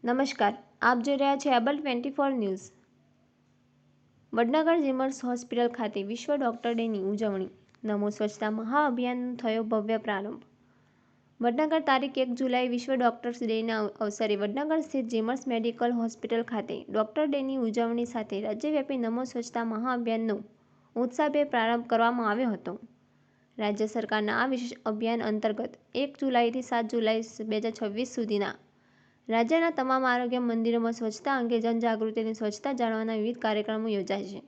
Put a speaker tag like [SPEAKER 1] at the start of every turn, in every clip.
[SPEAKER 1] નમસ્કાર, આપ જોઈ રહ્યા છો able 24 news. Vadnagar GMERS hospital ખાતે વિશ્વ ડોક્ટર ડેની ઉજવણી, નમો સ્વચ્છતા મહાઅભિયાનનો થયો ભવ્ય પ્રારંભ। વડનગર તારીખ 1 જુલાઈ વિશ્વ ડોક્ટર્સ ડેના અવસરે વડનગર સ્થિત જીમર્સ મેડિકલ હોસ્પિટલ ખાતે ડોક્ટર ડેની ઉજવણી સાથે રાજ્યવ્યાપી નમો સ્વચ્છતા મહાઅભિયાનનો ઉત્સાહભેર પ્રારંભ કરવામાં આવ્યો હતો। રાજ્ય સરકારના આ વિશેષ અભિયાન અંતર્ગત 1 જુલાઈથી 7 જુલાઈ 2026 સુધીના રાજ્યના તમામ આરોગ્ય મંદિરોમાં સ્વચ્છતા અંગે જનજાગૃતિ અને સ્વચ્છતા જાળવવાના વિવિધ કાર્યક્રમો યોજાશે।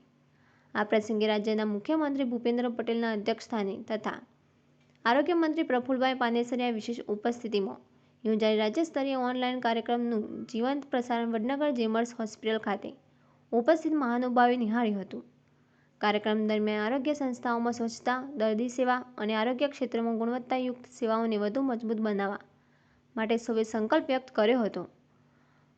[SPEAKER 1] આ પ્રસંગે રાજ્યના મુખ્યમંત્રી ભૂપેન્દ્ર પટેલના અધ્યક્ષસ્થાને તથા આરોગ્ય મંત્રી પ્રફુલભાઈ પાનેસરિયા વિશેષ ઉપસ્થિતિમાં યોજાયેલ રાજ્ય સ્તરીય ઓનલાઈન કાર્યક્રમનું જીવંત પ્રસારણ વડનગર જીમર્સ હોસ્પિટલ ખાતે ઉપસ્થિત મહાનુભાવે નિહાળ્યું હતું। કાર્યક્રમ દરમિયાન આરોગ્ય સંસ્થાઓમાં સ્વચ્છતા, દર્દી સેવા અને આરોગ્ય ક્ષેત્રમાં ગુણવત્તાયુક્ત સેવાઓને વધુ મજબૂત બનાવવા માટે સૌએ સંકલ્પ વ્યક્ત કર્યો હતો।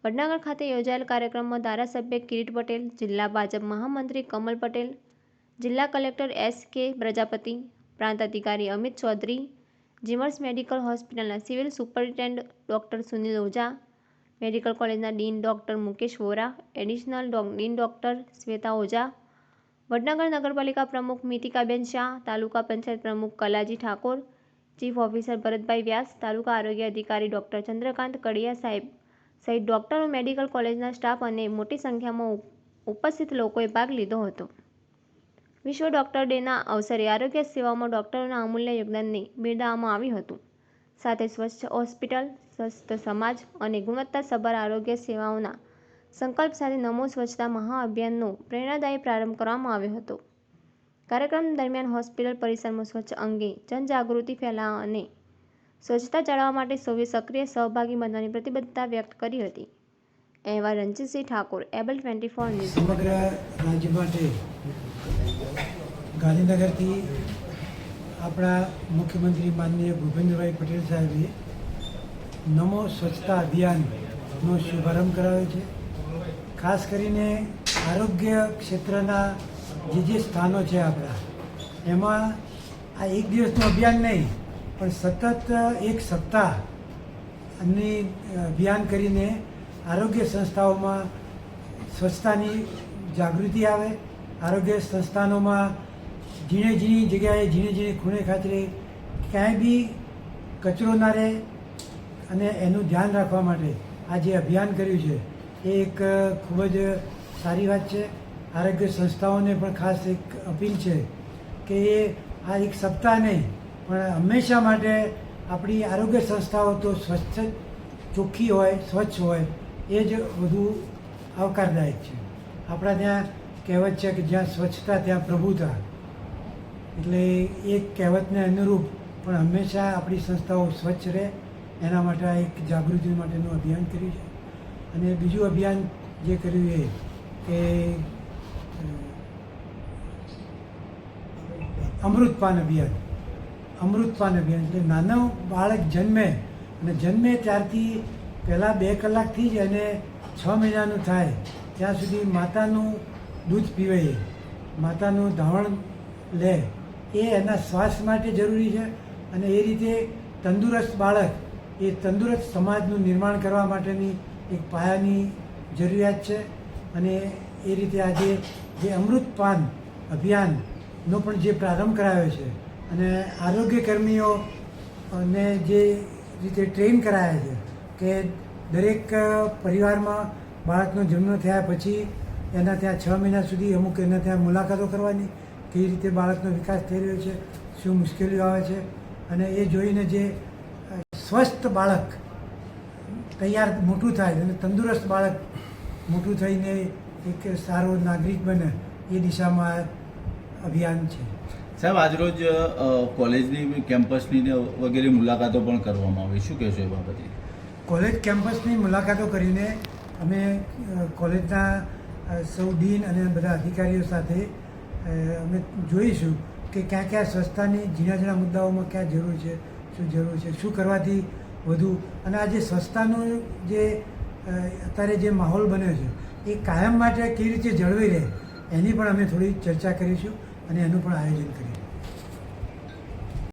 [SPEAKER 1] વડનગર ખાતે યોજાયેલ કાર્યક્રમમાં ધારાસભ્ય કિરીટ પટેલ, જિલ્લા ભાજપ મહામંત્રી કમલ પટેલ, જિલ્લા કલેક્ટર S.K. પ્રજાપતિ, પ્રાંત અધિકારી અમિત ચૌધરી, જીમર્સ મેડિકલ હોસ્પિટલના civil superintendent doctor Sunil Oza, medical કોલેજના dean doctor Mukesh Vora, additional dean doctor Shweta Oza, Vadnagar નગરપાલિકા પ્રમુખ મિતિકાબેન શાહ, તાલુકા પંચાયત પ્રમુખ કલાજી ઠાકોર, ચીફ ઓફિસર ભરતભાઈ વ્યાસ, તાલુકા આરોગ્ય અધિકારી ડોક્ટર ચંદ્રકાંત કડિયા સાહેબ સહિત ડોક્ટરો, મેડિકલ કોલેજના સ્ટાફ અને મોટી સંખ્યામાં ઉપસ્થિત લોકોએ ભાગ લીધો હતો। વિશ્વ ડોક્ટર ડેના અવસરે આરોગ્ય સેવાઓમાં ડોક્ટરોના અમૂલ્ય યોગદાનને બિરદાવવામાં આવ્યું હતું। સાથે સ્વચ્છ હોસ્પિટલ, સ્વસ્થ સમાજ અને ગુણવત્તાસભર આરોગ્ય સેવાઓના સંકલ્પ સાથે નમો સ્વચ્છતા મહાઅભિયાનનો પ્રેરણાદાયી પ્રારંભ કરવામાં આવ્યો હતો। કાર્યક્રમ દરમિયાન હોસ્પિટલ પરિસરમાં સ્વચ્છ અંગે જનજાગૃતિ ફેલાવવા અને સ્વચ્છતા જાળવવા માટે સૌએ સક્રિય સહભાગી બનવાની પ્રતિબદ્ધતા વ્યક્ત કરી હતી। અહેવાલ રણજીતસિંહ ઠાકોર, એબલ 24 ન્યૂઝ।
[SPEAKER 2] સમગ્ર રાજ્ય માટે ગાંધીનગરથી આપણા મુખ્યમંત્રી માનનીય ભૂપેન્દ્રભાઈ પટેલ સાહેબે નમો સ્વચ્છતા અભિયાનનો શુભારંભ કરાવ્યો છે। ખાસ કરીને આરોગ્ય ક્ષેત્રના જે સ્થાનો છે આપણા, એમાં આ એક દિવસનું અભિયાન નહીં પણ સતત એક સપ્તાહની અભિયાન કરીને આરોગ્ય સંસ્થાઓમાં સ્વચ્છતાની જાગૃતિ આવે, આરોગ્ય સંસ્થાનોમાં ઝીણે ઝીણી જગ્યાએ, ઝીણે ઝીણે ખૂણે ખાતરે ક્યાંય બી કચરો ના રહે અને એનું ધ્યાન રાખવા માટે આ જે અભિયાન કર્યું છે એ એક ખૂબ જ સારી વાત છે। આરોગ્ય સંસ્થાઓને પણ ખાસ એક અપીલ છે કે એ આ એક સપ્તાહ નહીં પણ હંમેશા માટે આપણી આરોગ્ય સંસ્થાઓ તો સ્વચ્છ, ચોખ્ખી હોય, સ્વચ્છ હોય એ જ વધુ આવકારદાયક છે। આપણા ત્યાં કહેવત છે કે જ્યાં સ્વચ્છતા ત્યાં પ્રભુતા, એટલે એ કહેવતને અનુરૂપ પણ હંમેશા આપણી સંસ્થાઓ સ્વચ્છ રહે એના માટે આ એક જાગૃતિ માટેનું અભિયાન કર્યું છે। અને બીજું અભિયાન જે કર્યું એ કે અમૃતપાન અભિયાન એટલે નાનો બાળક જન્મે અને જન્મે ત્યારથી પહેલાં 2 કલાકથી જ એને 6 મહિનાનું થાય ત્યાં સુધી માતાનું દૂધ પીવે, માતાનું ધાવણ લે, એ એના સ્વાસ્થ્ય માટે જરૂરી છે। અને એ રીતે તંદુરસ્ત બાળક એ તંદુરસ્ત સમાજનું નિર્માણ કરવા માટેની એક પાયાની જરૂરિયાત છે। અને એ રીતે આજે જે અમૃતપાન અભિયાનનો પણ જે પ્રારંભ કરાયો છે અને આરોગ્ય કર્મીઓને જે રીતે ટ્રેન કરાયા છે કે દરેક પરિવારમાં બાળકનો જન્મ થયા પછી એના ત્યાં 6 મહિના સુધી અમુક એના ત્યાં મુલાકાતો કરવાની, કેવી રીતે બાળકનો વિકાસ થઈ રહ્યો છે, શું મુશ્કેલીઓ આવે છે, અને એ જોઈને જે સ્વસ્થ બાળક તૈયાર મોટું થાય અને તંદુરસ્ત બાળક મોટું થઈને એક સારો નાગરિક બને એ દિશામાં અભિયાન છે।
[SPEAKER 3] સાહેબ, આજરોજ કોલેજની કેમ્પસની વગેરે મુલાકાતો પણ કરવામાં આવી, શું કહેશો એ બાબતે?
[SPEAKER 2] કોલેજ કેમ્પસની મુલાકાતો કરીને અમે કોલેજના સૌ ડીન અને બધા અધિકારીઓ સાથે અમે જોઈશું કે ક્યાં ક્યાં સ્વચ્છતાની ઝીણા ઝીણા મુદ્દાઓમાં ક્યાં જરૂર છે, શું કરવાથી વધુ, અને આ જે સ્વચ્છતાનો જે અત્યારે જે માહોલ બન્યો છે એ કાયમ માટે કેવી રીતે જળવાઈ રહે એની પણ અમે થોડી ચર્ચા કરીશું અને એનું પણ આયોજન કરીશું।